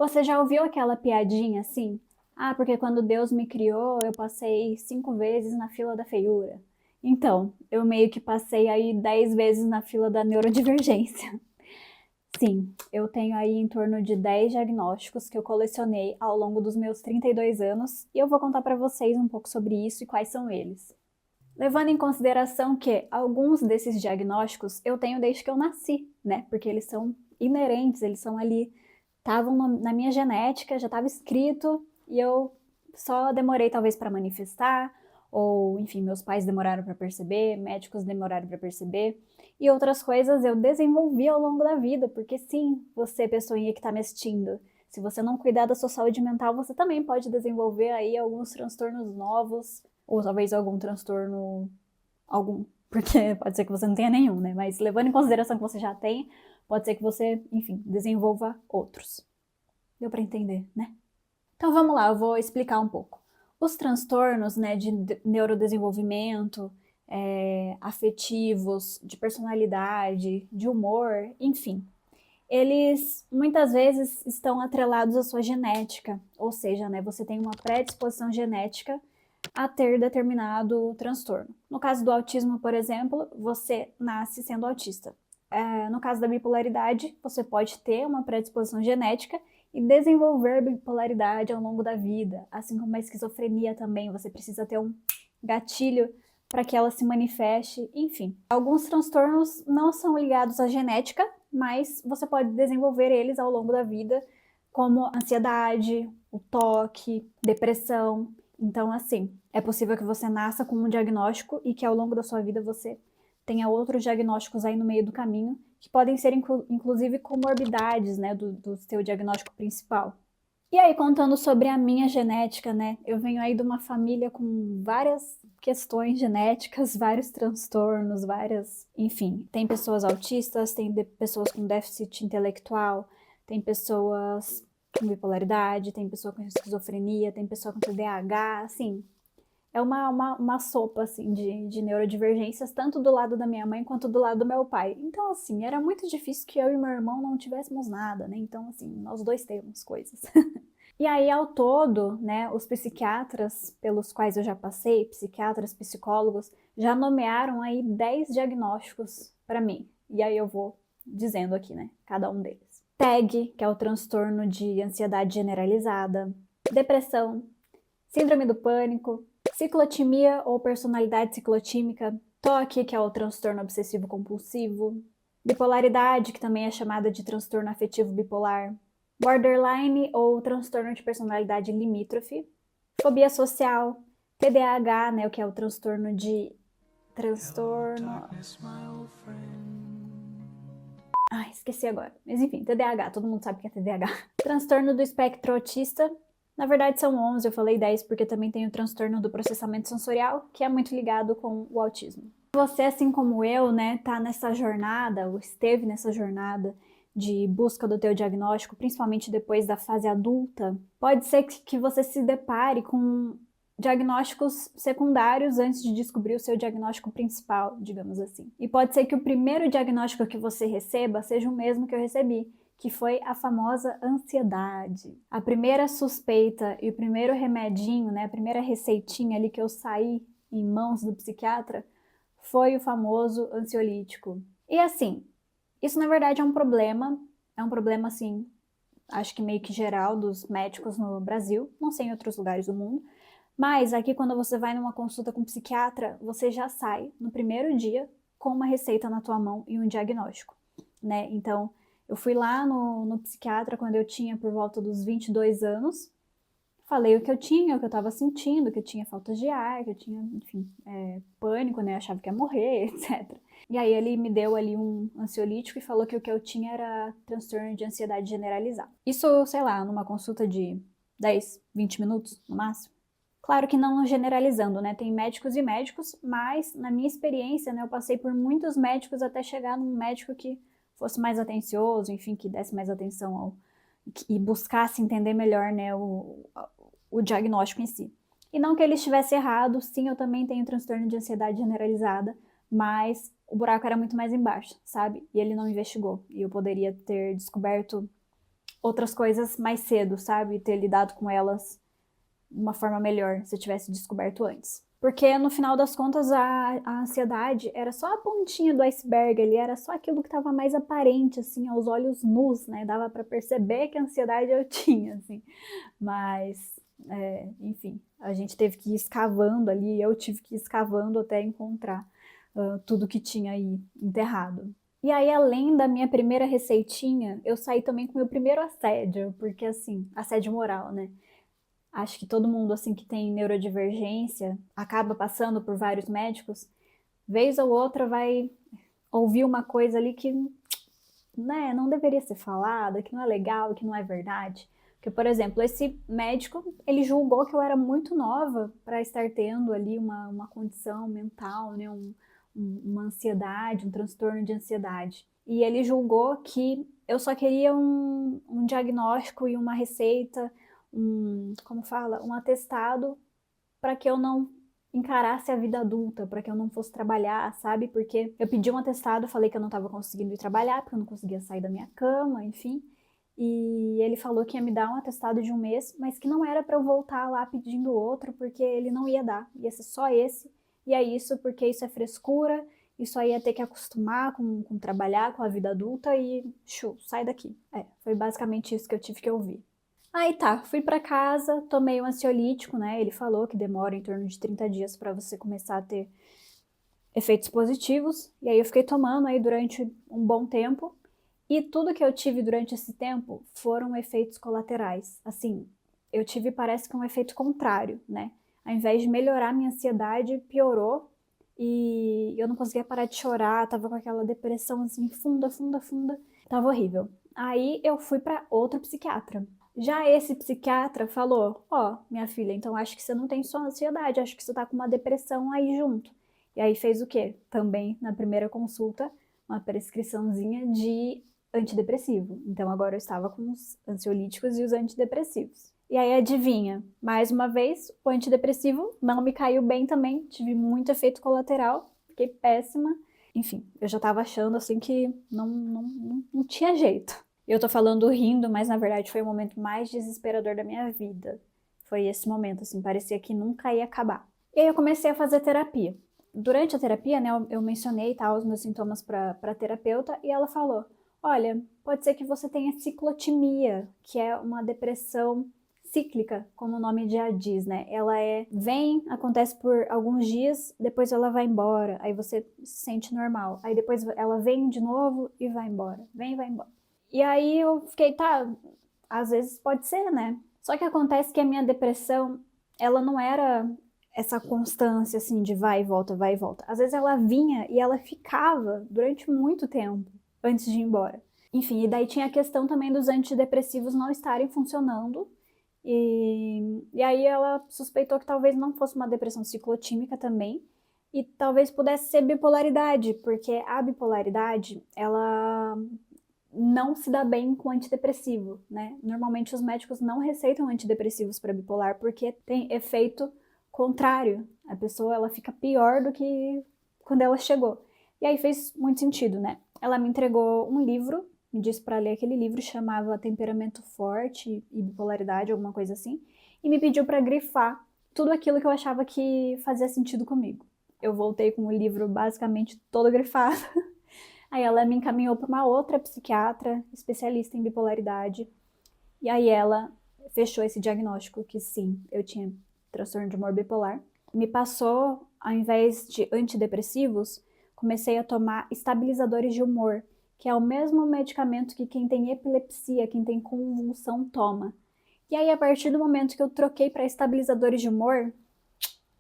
Você já ouviu aquela piadinha assim? Ah, porque quando Deus me criou, eu passei 5 vezes na fila da feiura. Então, eu meio que passei aí 10 vezes na fila da neurodivergência. Sim, eu tenho aí em torno de 10 diagnósticos que eu colecionei ao longo dos meus 32 anos e eu vou contar para vocês um pouco sobre isso e quais são eles. Levando em consideração que alguns desses diagnósticos eu tenho desde que eu nasci, né? Porque eles são inerentes, eles são ali, estavam na minha genética, já estava escrito e eu só demorei talvez para manifestar, ou enfim, meus pais demoraram para perceber, médicos demoraram para perceber, e outras coisas eu desenvolvi ao longo da vida, porque sim, você, pessoinha que está me assistindo, se você não cuidar da sua saúde mental, você também pode desenvolver aí alguns transtornos novos, ou talvez algum transtorno, algum, porque pode ser que você não tenha nenhum, né? Mas levando em consideração que você já tem, pode ser que você, enfim, desenvolva outros. Deu para entender, né? Então vamos lá, eu vou explicar um pouco. Os transtornos, né, de neurodesenvolvimento, afetivos, de personalidade, de humor, enfim, eles muitas vezes estão atrelados à sua genética, ou seja, né, você tem uma predisposição genética a ter determinado transtorno. No caso do autismo, por exemplo, você nasce sendo autista. No caso da bipolaridade, você pode ter uma predisposição genética e desenvolver bipolaridade ao longo da vida, assim como a esquizofrenia também, você precisa ter um gatilho para que ela se manifeste, enfim. Alguns transtornos não são ligados à genética, mas você pode desenvolver eles ao longo da vida, como ansiedade, o toque, depressão. Então, assim, é possível que você nasça com um diagnóstico e que ao longo da sua vida você tenha outros diagnósticos aí no meio do caminho, que podem ser inclusive comorbidades, né, do seu diagnóstico principal. E aí, contando sobre a minha genética, né, eu venho aí de uma família com várias questões genéticas, vários transtornos, enfim, tem pessoas autistas, tem pessoas com déficit intelectual, tem pessoas com bipolaridade, tem pessoa com esquizofrenia, tem pessoa com TDAH, assim, é uma sopa, assim, de neurodivergências, tanto do lado da minha mãe quanto do lado do meu pai. Então, assim, era muito difícil que eu e meu irmão não tivéssemos nada, né? Então, assim, nós dois temos coisas. E aí, ao todo, né, os psiquiatras pelos quais eu já passei, psiquiatras, psicólogos, já nomearam aí 10 diagnósticos para mim. E aí eu vou dizendo aqui, né, cada um deles. TAG, que é o transtorno de ansiedade generalizada, depressão, síndrome do pânico, ciclotimia ou personalidade ciclotímica, TOC, que é o transtorno obsessivo compulsivo, bipolaridade, que também é chamada de transtorno afetivo bipolar, borderline ou transtorno de personalidade limítrofe, fobia social, TDAH, né, o que é o transtorno de transtorno. Ai, esqueci agora. Mas enfim, TDAH, todo mundo sabe que é TDAH. Transtorno do espectro autista. Na verdade são 11, eu falei 10 porque também tem o transtorno do processamento sensorial, que é muito ligado com o autismo. Você, assim como eu, né, tá nessa jornada, ou esteve nessa jornada de busca do teu diagnóstico, principalmente depois da fase adulta, pode ser que você se depare com diagnósticos secundários antes de descobrir o seu diagnóstico principal, digamos assim. E pode ser que o primeiro diagnóstico que você receba seja o mesmo que eu recebi, que foi a famosa ansiedade. A primeira suspeita e o primeiro remedinho, né, a primeira receitinha ali que eu saí em mãos do psiquiatra foi o famoso ansiolítico. E assim, isso na verdade é um problema assim, acho que meio que geral dos médicos no Brasil, não sei em outros lugares do mundo, mas aqui quando você vai numa consulta com um psiquiatra, você já sai no primeiro dia com uma receita na tua mão e um diagnóstico, né? Então, eu fui lá no psiquiatra quando eu tinha por volta dos 22 anos, falei o que eu tinha, o que eu tava sentindo, que eu tinha falta de ar, que eu tinha, enfim, pânico, né? Eu achava que ia morrer, etc. E aí ele me deu ali um ansiolítico e falou que o que eu tinha era transtorno de ansiedade generalizada. Isso, sei lá, numa consulta de 10, 20 minutos no máximo. Claro que não generalizando, né? Tem médicos e médicos, mas na minha experiência, né, eu passei por muitos médicos até chegar num médico que fosse mais atencioso, enfim, que desse mais atenção e buscasse entender melhor, né, o diagnóstico em si. E não que ele estivesse errado, sim, eu também tenho transtorno de ansiedade generalizada, mas o buraco era muito mais embaixo, sabe? E ele não investigou. E eu poderia ter descoberto outras coisas mais cedo, sabe? Ter lidado com elas de uma forma melhor, se eu tivesse descoberto antes. Porque no final das contas a ansiedade era só a pontinha do iceberg ali, era só aquilo que estava mais aparente, assim, aos olhos nus, né? Dava para perceber que ansiedade eu tinha, assim. Mas, enfim, a gente teve que ir escavando ali, eu tive que ir escavando até encontrar tudo que tinha aí enterrado. E aí, além da minha primeira receitinha, eu saí também com o meu primeiro assédio, porque assim, assédio moral, né? Acho que todo mundo assim que tem neurodivergência acaba passando por vários médicos, vez ou outra vai ouvir uma coisa ali que, né, não deveria ser falada, que não é legal, que não é verdade. Porque, por exemplo, esse médico, ele julgou que eu era muito nova para estar tendo ali uma condição mental, né, uma ansiedade, um transtorno de ansiedade. E ele julgou que eu só queria um diagnóstico e uma receita, como fala, um atestado para que eu não encarasse a vida adulta, para que eu não fosse trabalhar, sabe? Porque eu pedi um atestado, falei que eu não estava conseguindo ir trabalhar, porque eu não conseguia sair da minha cama, enfim. E ele falou que ia me dar um atestado de 1 mês, mas que não era para eu voltar lá pedindo outro, porque ele não ia dar, ia ser só esse. E é isso, porque isso é frescura, isso aí ia ter que acostumar com trabalhar, com a vida adulta e sai daqui. Foi basicamente isso que eu tive que ouvir. Aí tá, fui pra casa, tomei um ansiolítico, né? Ele falou que demora em torno de 30 dias para você começar a ter efeitos positivos. E aí eu fiquei tomando aí durante um bom tempo. E tudo que eu tive durante esse tempo foram efeitos colaterais. Assim, eu tive, parece que um efeito contrário, né? Ao invés de melhorar minha ansiedade, piorou. E eu não conseguia parar de chorar, tava com aquela depressão assim, funda, funda, funda. Tava horrível. Aí eu fui para outro psiquiatra. Já esse psiquiatra falou: ó, minha filha, então acho que você não tem só ansiedade, acho que você tá com uma depressão aí junto. E aí fez o quê? Também na primeira consulta, uma prescriçãozinha de antidepressivo. Então agora eu estava com os ansiolíticos e os antidepressivos. E aí adivinha, mais uma vez, o antidepressivo não me caiu bem também, tive muito efeito colateral, fiquei péssima. Enfim, eu já tava achando assim que não tinha jeito. Eu tô falando rindo, mas na verdade foi o momento mais desesperador da minha vida. Foi esse momento, assim, parecia que nunca ia acabar. E aí eu comecei a fazer terapia. Durante a terapia, né, eu mencionei os meus sintomas pra terapeuta e ela falou: olha, pode ser que você tenha ciclotimia, que é uma depressão cíclica, como o nome já diz, né? Ela vem, acontece por alguns dias, depois ela vai embora, aí você se sente normal. Aí depois ela vem de novo e vai embora. Vem e vai embora. E aí eu fiquei, tá, às vezes pode ser, né? Só que acontece que a minha depressão, ela não era essa constância, assim, de vai e volta, vai e volta. Às vezes ela vinha e ela ficava durante muito tempo antes de ir embora. Enfim, e daí tinha a questão também dos antidepressivos não estarem funcionando. E aí ela suspeitou que talvez não fosse uma depressão ciclotímica também. E talvez pudesse ser bipolaridade, porque a bipolaridade, ela não se dá bem com antidepressivo, né? Normalmente os médicos não receitam antidepressivos para bipolar porque tem efeito contrário. A pessoa ela fica pior do que quando ela chegou. E aí fez muito sentido, né? Ela me entregou um livro, me disse para ler aquele livro, chamava Temperamento Forte e Bipolaridade, alguma coisa assim, e me pediu para grifar tudo aquilo que eu achava que fazia sentido comigo. Eu voltei com o livro basicamente todo grifado. Aí ela me encaminhou para uma outra psiquiatra, especialista em bipolaridade. E aí ela fechou esse diagnóstico que sim, eu tinha transtorno de humor bipolar. Me passou, ao invés de antidepressivos, comecei a tomar estabilizadores de humor, que é o mesmo medicamento que quem tem epilepsia, quem tem convulsão toma. E aí, a partir do momento que eu troquei para estabilizadores de humor,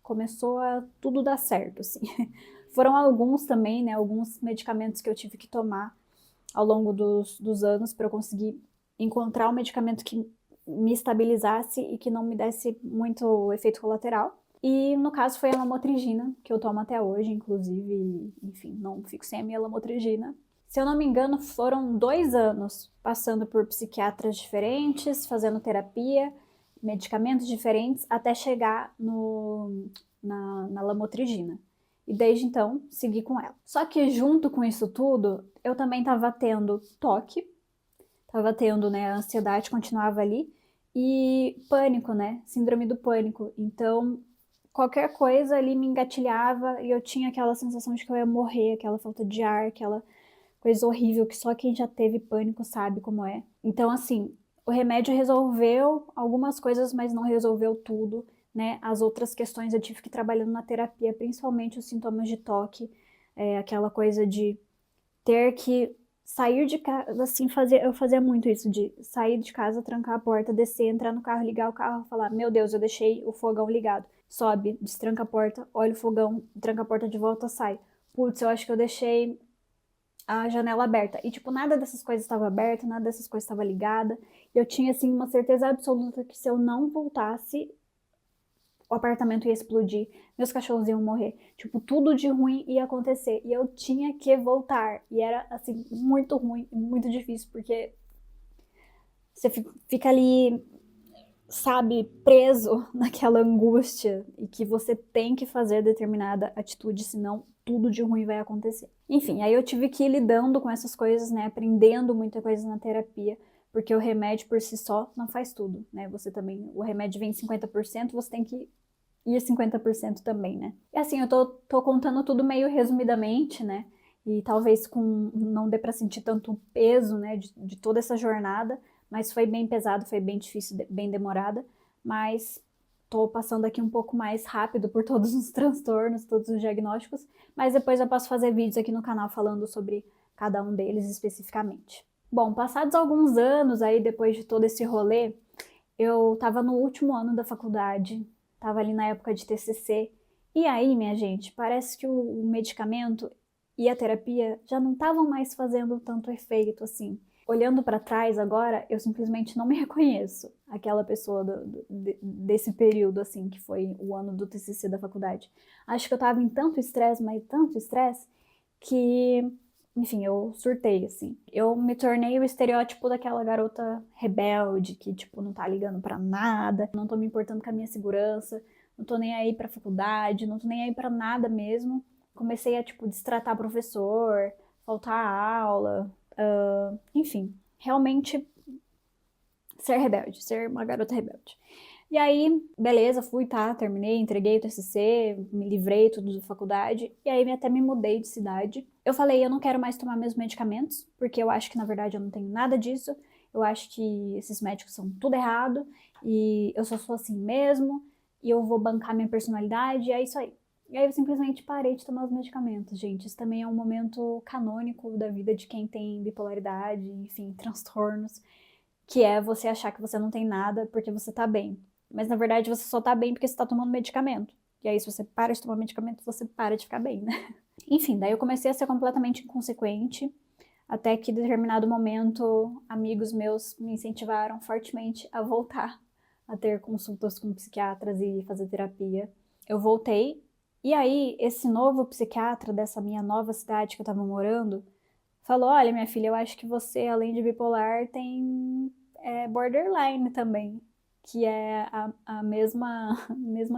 começou a tudo dar certo, assim. Foram alguns também, né, alguns medicamentos que eu tive que tomar ao longo dos anos para eu conseguir encontrar um medicamento que me estabilizasse e que não me desse muito efeito colateral. E no caso foi a lamotrigina, que eu tomo até hoje, inclusive, enfim, não fico sem a minha lamotrigina. Se eu não me engano, foram 2 anos passando por psiquiatras diferentes, fazendo terapia, medicamentos diferentes, até chegar na lamotrigina. E desde então, segui com ela. Só que junto com isso tudo, eu também estava tendo toque, tava tendo, né, a ansiedade continuava ali, e pânico, né, síndrome do pânico. Então, qualquer coisa ali me engatilhava e eu tinha aquela sensação de que eu ia morrer, aquela falta de ar, aquela coisa horrível que só quem já teve pânico sabe como é. Então, assim, o remédio resolveu algumas coisas, mas não resolveu tudo, né? As outras questões eu tive que ir trabalhando na terapia, principalmente os sintomas de toque, aquela coisa de ter que sair de casa, assim, eu fazia muito isso, de sair de casa, trancar a porta, descer, entrar no carro, ligar o carro, falar, meu Deus, eu deixei o fogão ligado. Sobe, destranca a porta, olha o fogão, tranca a porta de volta, sai. Putz, eu acho que eu deixei a janela aberta. E, tipo, nada dessas coisas estava aberta, nada dessas coisas estava ligada. E eu tinha, assim, uma certeza absoluta que se eu não voltasse, o apartamento ia explodir, meus cachorros iam morrer. Tipo, tudo de ruim ia acontecer. E eu tinha que voltar. E era, assim, muito ruim e muito difícil, porque você fica ali, sabe, preso naquela angústia e que você tem que fazer determinada atitude, senão tudo de ruim vai acontecer. Enfim, aí eu tive que ir lidando com essas coisas, né, aprendendo muita coisa na terapia, porque o remédio por si só não faz tudo, né? Você também, o remédio vem em 50%, você tem que ir 50% também, né? E assim, eu tô contando tudo meio resumidamente, né? E talvez não dê para sentir tanto peso, né, de toda essa jornada, mas foi bem pesado, foi bem difícil, bem demorada, mas tô passando aqui um pouco mais rápido por todos os transtornos, todos os diagnósticos, mas depois eu posso fazer vídeos aqui no canal falando sobre cada um deles especificamente. Bom, passados alguns anos aí, depois de todo esse rolê, eu tava no último ano da faculdade, tava ali na época de TCC, e aí, minha gente, parece que o medicamento e a terapia já não estavam mais fazendo tanto efeito assim. Olhando para trás agora, eu simplesmente não me reconheço aquela pessoa desse período, assim, que foi o ano do TCC da faculdade. Acho que eu tava em tanto estresse, mas tanto estresse, que, enfim, eu surtei, assim. Eu me tornei o estereótipo daquela garota rebelde, que, tipo, não tá ligando pra nada, não tô me importando com a minha segurança, não tô nem aí pra faculdade, não tô nem aí pra nada mesmo. Comecei a, tipo, destratar professor, faltar a aula, enfim, realmente ser rebelde, ser uma garota rebelde. E aí, beleza, fui, tá, terminei, entreguei o TCC, me livrei tudo da faculdade, e aí até me mudei de cidade. Eu falei, eu não quero mais tomar meus medicamentos, porque eu acho que na verdade eu não tenho nada disso, eu acho que esses médicos são tudo errado, e eu só sou assim mesmo, e eu vou bancar minha personalidade, e é isso aí. E aí eu simplesmente parei de tomar os medicamentos, gente. Isso também é um momento canônico da vida de quem tem bipolaridade, enfim, transtornos, que é você achar que você não tem nada porque você tá bem. Mas na verdade você só tá bem porque você tá tomando medicamento. E aí, se você para de tomar medicamento, você para de ficar bem, né? Enfim, daí eu comecei a ser completamente inconsequente, até que em determinado momento, amigos meus me incentivaram fortemente a voltar a ter consultas com psiquiatras e fazer terapia. Eu voltei, e aí esse novo psiquiatra dessa minha nova cidade que eu tava morando, falou, olha, minha filha, eu acho que você, além de bipolar, tem borderline também, que é a mesma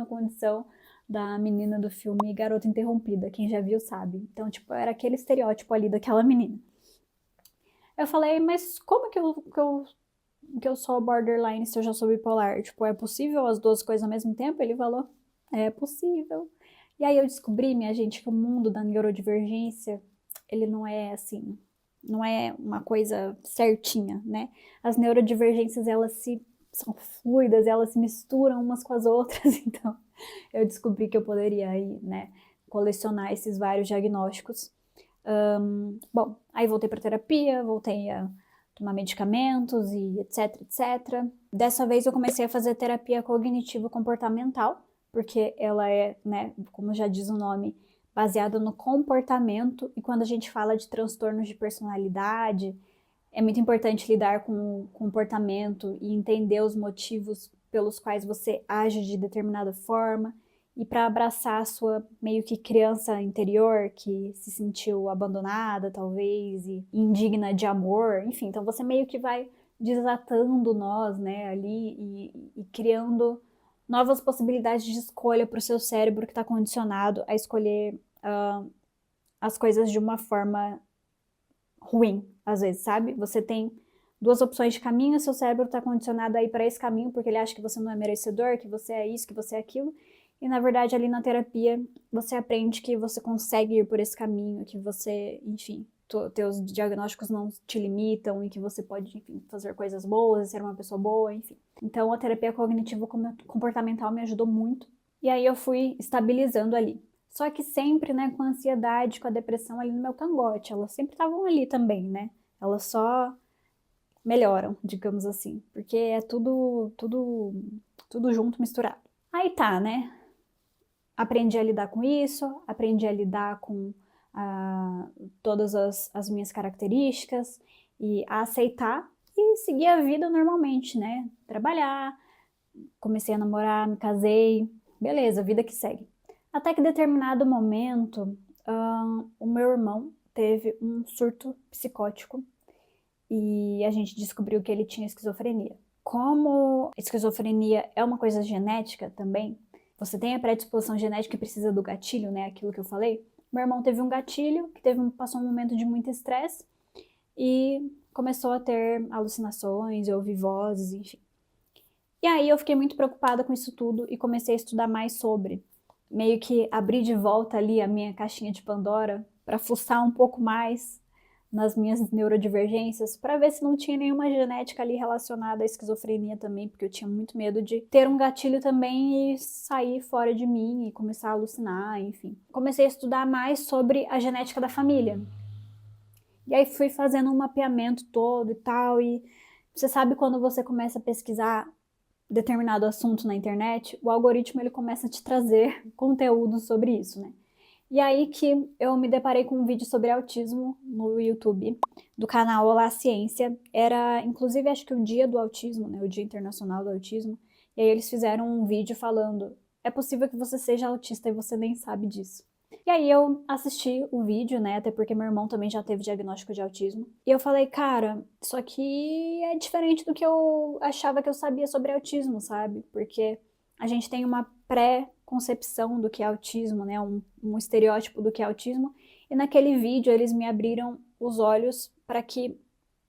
condição da menina do filme Garota Interrompida. Quem já viu sabe. Então, tipo, era aquele estereótipo ali daquela menina. Eu falei, mas como que eu sou borderline se eu já sou bipolar? Tipo, é possível as duas coisas ao mesmo tempo? Ele falou, é possível. E aí eu descobri, minha gente, que o mundo da neurodivergência, ele não é assim, não é uma coisa certinha, né? As neurodivergências, são fluidas, elas se misturam umas com as outras, então eu descobri que eu poderia aí, né, colecionar esses vários diagnósticos. Bom, aí voltei para terapia, voltei a tomar medicamentos e etc, etc. Dessa vez eu comecei a fazer terapia cognitivo-comportamental, porque ela é, né, como já diz o nome, baseada no comportamento, e quando a gente fala de transtornos de personalidade, é muito importante lidar com o comportamento e entender os motivos pelos quais você age de determinada forma, e para abraçar a sua meio que criança interior que se sentiu abandonada, talvez, e indigna de amor, enfim, então você meio que vai desatando nós, né, ali e criando novas possibilidades de escolha para o seu cérebro que está condicionado a escolher as coisas de uma forma ruim, às vezes, sabe? Você tem duas opções de caminho, seu cérebro está condicionado a ir para esse caminho porque ele acha que você não é merecedor, que você é isso, que você é aquilo. E na verdade ali na terapia você aprende que você consegue ir por esse caminho, que você, enfim, teus diagnósticos não te limitam e que você pode, enfim, fazer coisas boas, ser uma pessoa boa, enfim. Então a terapia cognitivo-comportamental me ajudou muito. E aí eu fui estabilizando ali. Só que sempre, né, com a ansiedade, com a depressão ali no meu cangote. Elas sempre estavam ali também, né? Elas só melhoram, digamos assim. Porque é tudo junto, misturado. Aí tá, né? Aprendi a lidar com isso, aprendi a lidar com todas as minhas características e a aceitar e seguir a vida normalmente, né? Trabalhar, comecei a namorar, me casei, beleza, vida que segue. Até que em determinado momento, o meu irmão teve um surto psicótico e a gente descobriu que ele tinha esquizofrenia. Como esquizofrenia é uma coisa genética também, você tem a predisposição genética e precisa do gatilho, né? Aquilo que eu falei. Meu irmão teve um gatilho, que passou um momento de muito estresse e começou a ter alucinações, ouvir vozes, enfim. E aí eu fiquei muito preocupada com isso tudo e comecei a estudar mais sobre. Meio que abrir de volta ali a minha caixinha de Pandora para fuçar um pouco mais nas minhas neurodivergências, para ver se não tinha nenhuma genética ali relacionada à esquizofrenia também, porque eu tinha muito medo de ter um gatilho também e sair fora de mim e começar a alucinar, enfim. Comecei a estudar mais sobre a genética da família. E aí fui fazendo um mapeamento todo e tal, e você sabe quando você começa a pesquisar determinado assunto na internet, o algoritmo ele começa a te trazer conteúdo sobre isso, né? E aí que eu me deparei com um vídeo sobre autismo no YouTube, do canal Olá Ciência. Era, inclusive, acho que o dia do autismo, né? O Dia Internacional do Autismo. E aí eles fizeram um vídeo falando: é possível que você seja autista e você nem sabe disso. E aí eu assisti o vídeo, né? Até porque meu irmão também já teve diagnóstico de autismo. E eu falei, cara, isso aqui é diferente do que eu achava que eu sabia sobre autismo, sabe? Porque a gente tem uma pré-concepção do que é autismo, né? Um estereótipo do que é autismo. E naquele vídeo eles me abriram os olhos para que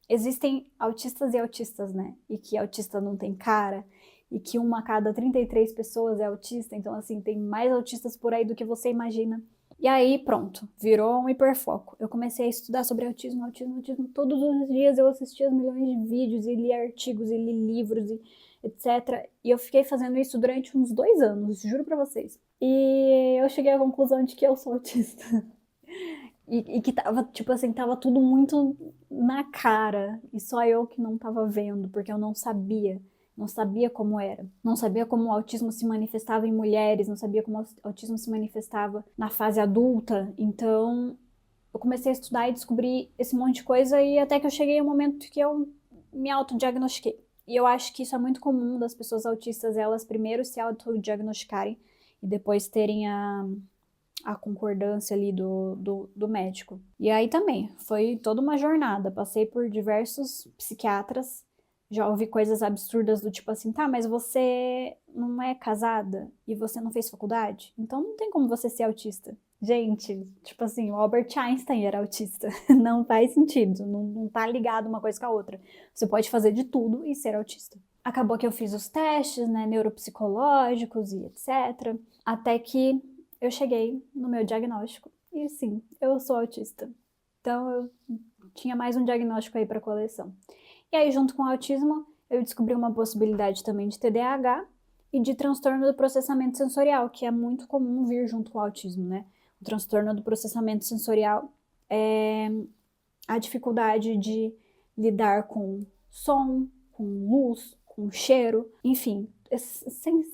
existem autistas e autistas, né? E que autista não tem cara, e que uma a cada 33 pessoas é autista, então assim, tem mais autistas por aí do que você imagina. E aí, pronto, virou um hiperfoco. Eu comecei a estudar sobre autismo, autismo, autismo. Todos os dias eu assistia milhões de vídeos e li artigos e li livros e etc. E eu fiquei fazendo isso durante uns 2 anos, juro pra vocês. E eu cheguei à conclusão de que eu sou autista. E que tava, tipo assim, tava tudo muito na cara. E só eu que não tava vendo, porque eu não sabia. Não sabia como era. Não sabia como o autismo se manifestava em mulheres, não sabia como o autismo se manifestava na fase adulta. Então, eu comecei a estudar e descobri esse monte de coisa e até que eu cheguei ao momento que eu me autodiagnostiquei. E eu acho que isso é muito comum das pessoas autistas, elas primeiro se autodiagnosticarem e depois terem a concordância ali do médico. E aí também, foi toda uma jornada. Passei por diversos psiquiatras, já ouvi coisas absurdas do tipo assim, tá, mas você não é casada e você não fez faculdade? Então não tem como você ser autista. Gente, tipo assim, o Albert Einstein era autista. Não faz sentido, não tá ligado uma coisa com a outra. Você pode fazer de tudo e ser autista. Acabou que eu fiz os testes, né, neuropsicológicos e etc. Até que eu cheguei no meu diagnóstico e sim, eu sou autista. Então eu tinha mais um diagnóstico aí para coleção. E aí, junto com o autismo, eu descobri uma possibilidade também de TDAH e de transtorno do processamento sensorial, que é muito comum vir junto com o autismo, né? O transtorno do processamento sensorial é a dificuldade de lidar com som, com luz, com cheiro, enfim,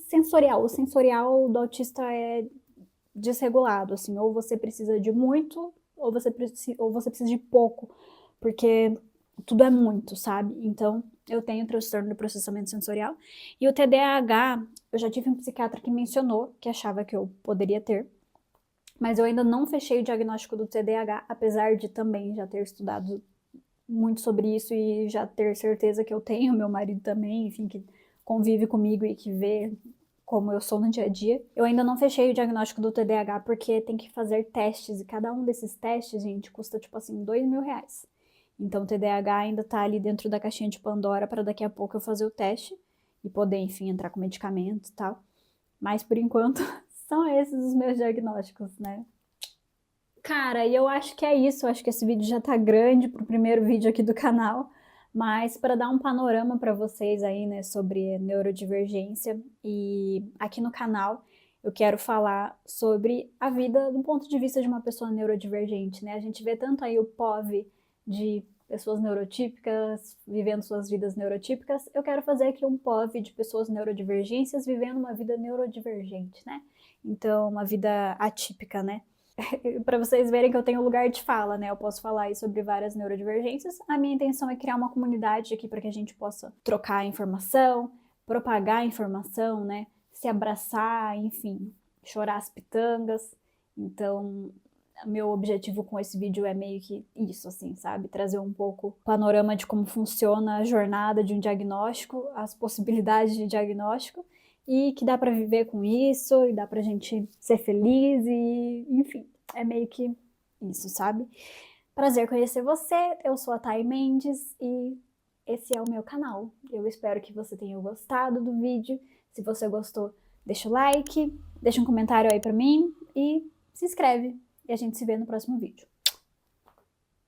sensorial. O sensorial do autista é desregulado, assim, ou você precisa de muito, ou você precisa de pouco, porque tudo é muito, sabe? Então, eu tenho transtorno do processamento sensorial. E o TDAH, eu já tive um psiquiatra que mencionou que achava que eu poderia ter, mas eu ainda não fechei o diagnóstico do TDAH, apesar de também já ter estudado muito sobre isso e já ter certeza que eu tenho, meu marido também, enfim, que convive comigo e que vê como eu sou no dia a dia. Eu ainda não fechei o diagnóstico do TDAH porque tem que fazer testes e cada um desses testes, gente, custa tipo assim R$2.000. Então, o TDAH ainda tá ali dentro da caixinha de Pandora para daqui a pouco eu fazer o teste e poder, enfim, entrar com medicamento e tal. Mas, por enquanto, são esses os meus diagnósticos, né? Cara, e eu acho que é isso. Eu acho que esse vídeo já tá grande pro primeiro vídeo aqui do canal. Mas para dar um panorama para vocês aí, né, sobre neurodivergência. E aqui no canal eu quero falar sobre a vida do ponto de vista de uma pessoa neurodivergente, né? A gente vê tanto aí o POV de pessoas neurotípicas vivendo suas vidas neurotípicas. Eu quero fazer aqui um POV de pessoas neurodivergências vivendo uma vida neurodivergente, né? Então, uma vida atípica, né? Para vocês verem que eu tenho lugar de fala, né? Eu posso falar aí sobre várias neurodivergências. A minha intenção é criar uma comunidade aqui para que a gente possa trocar informação, propagar informação, né? Se abraçar, enfim, chorar as pitangas. Então, meu objetivo com esse vídeo é meio que isso, assim, sabe? Trazer um pouco o panorama de como funciona a jornada de um diagnóstico, as possibilidades de diagnóstico, e que dá para viver com isso, e dá pra gente ser feliz, e enfim, é meio que isso, sabe? Prazer conhecer você, eu sou a Thay Mendes e esse é o meu canal. Eu espero que você tenha gostado do vídeo. Se você gostou, deixa o like, deixa um comentário aí pra mim e se inscreve. E a gente se vê no próximo vídeo.